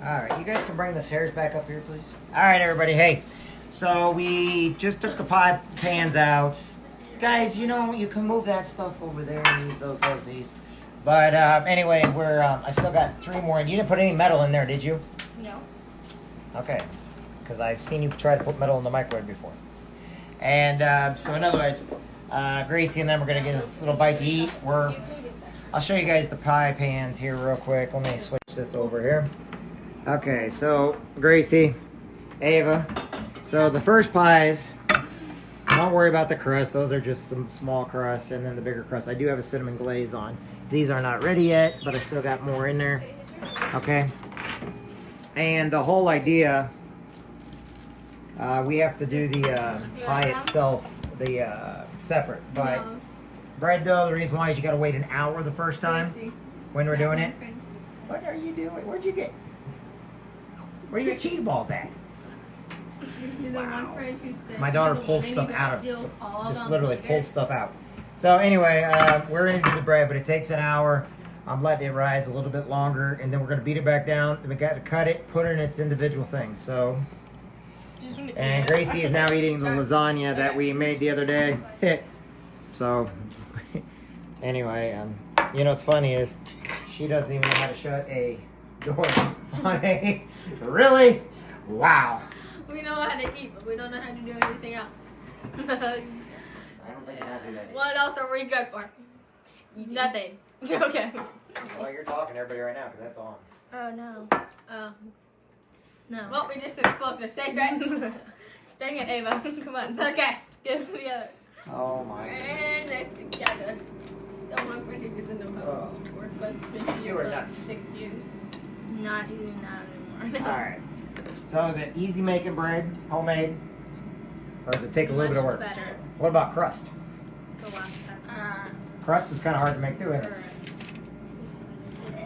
Alright, you guys can bring the chairs back up here, please. Alright, everybody, hey. So we just took the pie pans out. Guys, you know, you can move that stuff over there and use those pussies. But anyway, I still got 3 more. And you didn't put any metal in there, did you? No. Okay. Because I've seen you try to put metal in the microwave before. And so in other words, Gracie and them are going to get this little bite to eat. I'll show you guys the pie pans here real quick. Let me switch this over here. Okay, so Gracie, Ava. So the first pies, don't worry about the crust. Those are just some small crusts, and then the bigger crust. I do have a cinnamon glaze on. These are not ready yet, but I still got more in there. Okay. And the whole idea, we have to do the pie itself, the separate. But bread dough, the reason why is you got to wait an hour the first time when we're doing it. What are you doing? Where'd you get cheese balls at? Wow. My daughter pulls stuff out of, just literally pulls stuff out. So anyway, we're going to do the bread, but it takes an hour. I'm letting it rise a little bit longer, and then we're going to beat it back down. Then we got to cut it, put it in its individual things. So, and Gracie is now eating the lasagna that we made the other day. So, anyway, you know what's funny is she doesn't even know how to shut a door on a, really? Wow. We know how to eat, but we don't know how to do anything else. I don't think I have to do that. What else are we good for? Nothing. Okay. Well, you're talking to everybody right now because that's on. Oh, no. Oh. No. Well, we just exposed our steak, right? Dang it, Ava. Come on. Okay. Get them together. Oh, my goodness. And they're together. Don't want to just know how it works, but it's been You are nuts. 6 years. Not even that anymore. All right. So is it easy making bread, homemade, or does it take a little bit of work? Better. What about crust? The last time. Crust is kind of hard to make too, isn't it?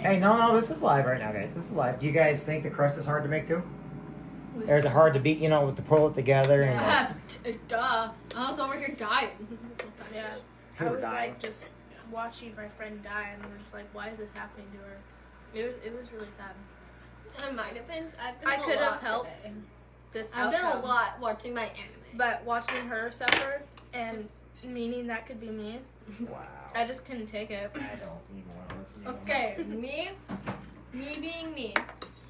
Hey, no, this is live right now, guys. This is live. Do you guys think the crust is hard to make too? Or is it hard to beat, you know, to pull it together? Yeah, duh. I was over here dying. Yeah. I was like just watching my friend die, and we're just like, why is this happening to her? It was really sad. In my defense, I could have helped this I've outcome, done a lot watching my anime. but watching her suffer and meaning that could be me, Wow. I just couldn't take it. I don't even want to listen to you. Okay, me being me,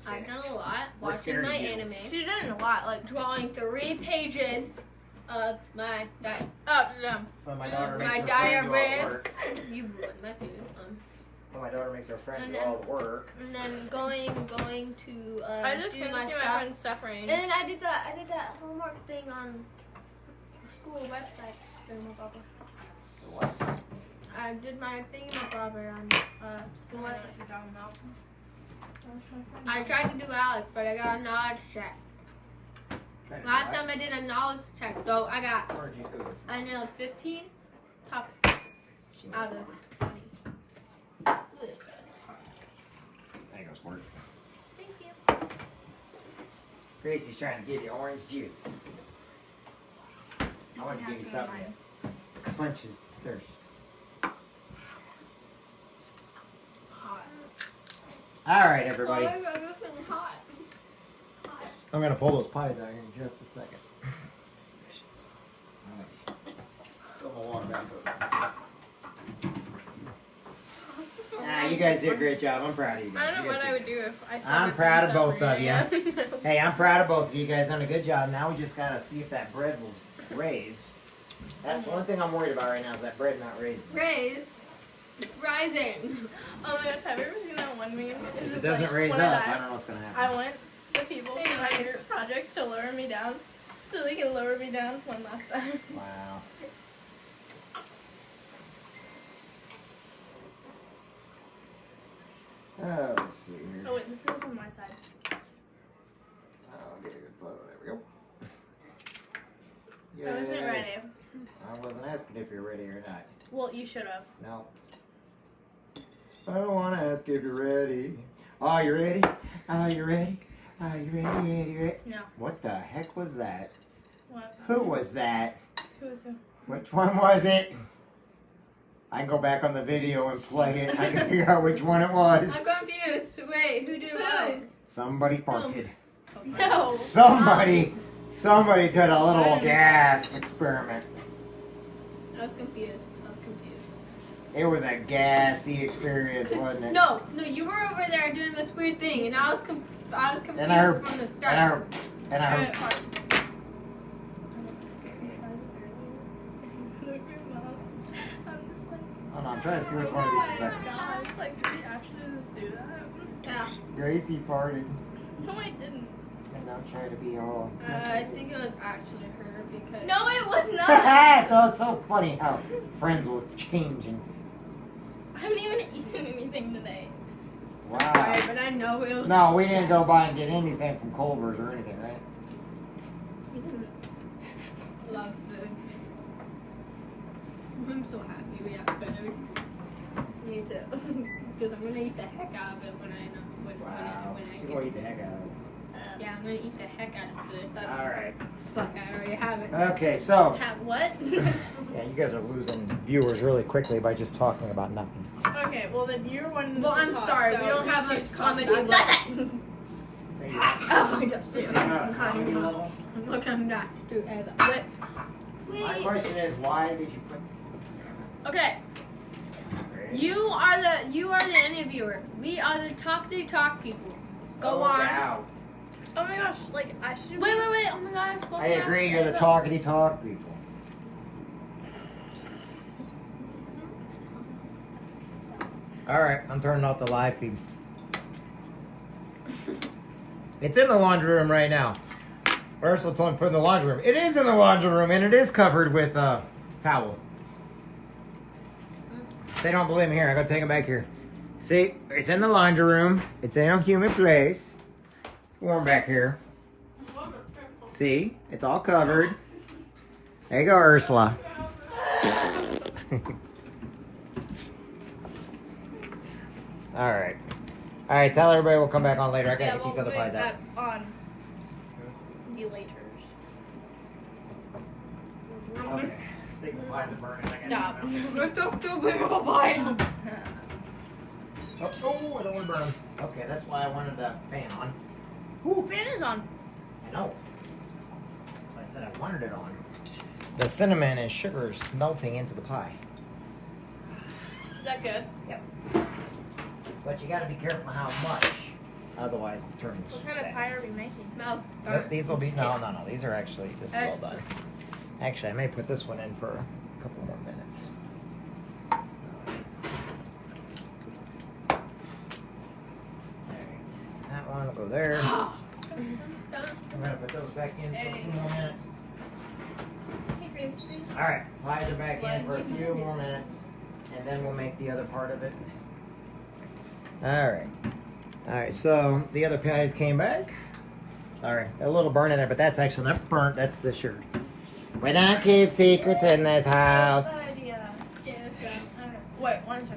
I've done a lot We're watching scared my of you. anime, She's done a lot, like drawing 3 pages of my When my daughter makes my her friend do all the diarrhea. work. You ruined my food. When my daughter makes her friend And do then- all the work. And then going to I just do couldn't my see stuff. my friend suffering. And then I did that homework thing on the school website. What? I did my thing in my brother on school website. I tried to do Alex, but I got a knowledge check. Last time I did a knowledge check, though, I nailed 15 topics out of 20. There you go, Squirt. Thank you. Gracie's trying to give you orange juice. I want to give you something that quenches thirst. All right, everybody. Oh my God, this is hot. I'm going to pull those pies out here in just a second. Fill my water back up. You guys did a great job. I'm proud of you guys. I don't know what I would do if I saw my I'm friend proud of both suffering. of you. Hey, I'm proud of both of you guys. Done a good job. Now we just got to see if that bread will raise. That's one thing I'm worried about right now is that bread not raising. Rising. Oh my gosh, have you ever seen that one meme? It's If it just doesn't like, raise when up, I I don't know what's going to I happen. want the people in my group projects to lower me down so they can lower me down one last time. Wow. Let's see here. Oh wait, this goes on my side. I'll get a good photo. There we go. I wasn't Yay. ready. I wasn't asking if you're ready or not. Well, you should have. No. I don't want to ask if you're ready. Oh, you ready? Oh, you ready? Oh, you ready? No. What the heck was that? What? Who was that? Who was who? Which one was it? I can go back on the video and play it. I can figure out which one it was. I'm confused. Wait, who did what? Somebody farted. No. Somebody did a little gas experiment. I was confused. It was a gassy experience, wasn't it? No, you were over there doing this weird thing, and I was confused from the start. And I heard. Oh no, I'm trying to see which one of these is better. Gosh, like, did we actually just do that? Yeah. Gracie farted. No, I didn't. And don't try to be all. I think it was actually her because. No, it was not. So it's so funny how friends will change and. I haven't even eaten anything today. Wow. Sorry, but I know it was. No, we didn't go by and get anything from Culver's or anything, right? We didn't. Love food. I'm so happy we have food. Me too. Because I'm gonna eat the heck out of it when I She's gonna eat the heck out of it. Yeah, I'm gonna eat the heck out of food. That's Alright. It's like I already have it. Okay, so. Have what? Yeah, you guys are losing viewers really quickly by just talking about nothing. Okay, well then you're one. Well, I'm sorry, we don't have much comedy left. Say Oh my gosh, Say I'm comedy level. looking back to but My question is, why did you put? okay. You are the interviewer. We are the talk people. Go on. Out. Oh my gosh, like I should. Wait. Oh my gosh. I agree. You're the talkity talk people. All right, I'm turning off the live feed. It's in the laundry room right now. Ursula told me to put it in the laundry room. It is in the laundry room, and it is covered with towel. If they don't believe me, here, I gotta take them back here. See, it's in the laundry room. It's in a humid place. It's warm back here. See, it's all covered. There you go, Ursula. All right. Tell everybody we'll come back on later. I gotta get these other pies out. On the laters. Okay. I think the pies are burning. Stop. We're so big of a bite. Oh, I don't want to burn. Okay, that's why I wanted the fan on. Ooh, fan is on. I know. I said I wanted it on. The cinnamon and sugar is melting into the pie. Is that good? Yep. But you gotta be careful how much. Otherwise it turns What kind of bad. pie are we making? Smell. These will be, no. These are actually, this is all Excellent. done. Actually, I may put this one in for a couple more minutes. Alright. That one will go there. I'm gonna put those back in for a few more minutes. Alright, pies are back in for a few more minutes. And then we'll make the other part of it. Alright, so the other pies came back. Sorry, a little burn in there, but that's actually not burnt, that's the shirt. We don't keep secrets in this house. Good idea. Yeah, let's go. Wait, one second.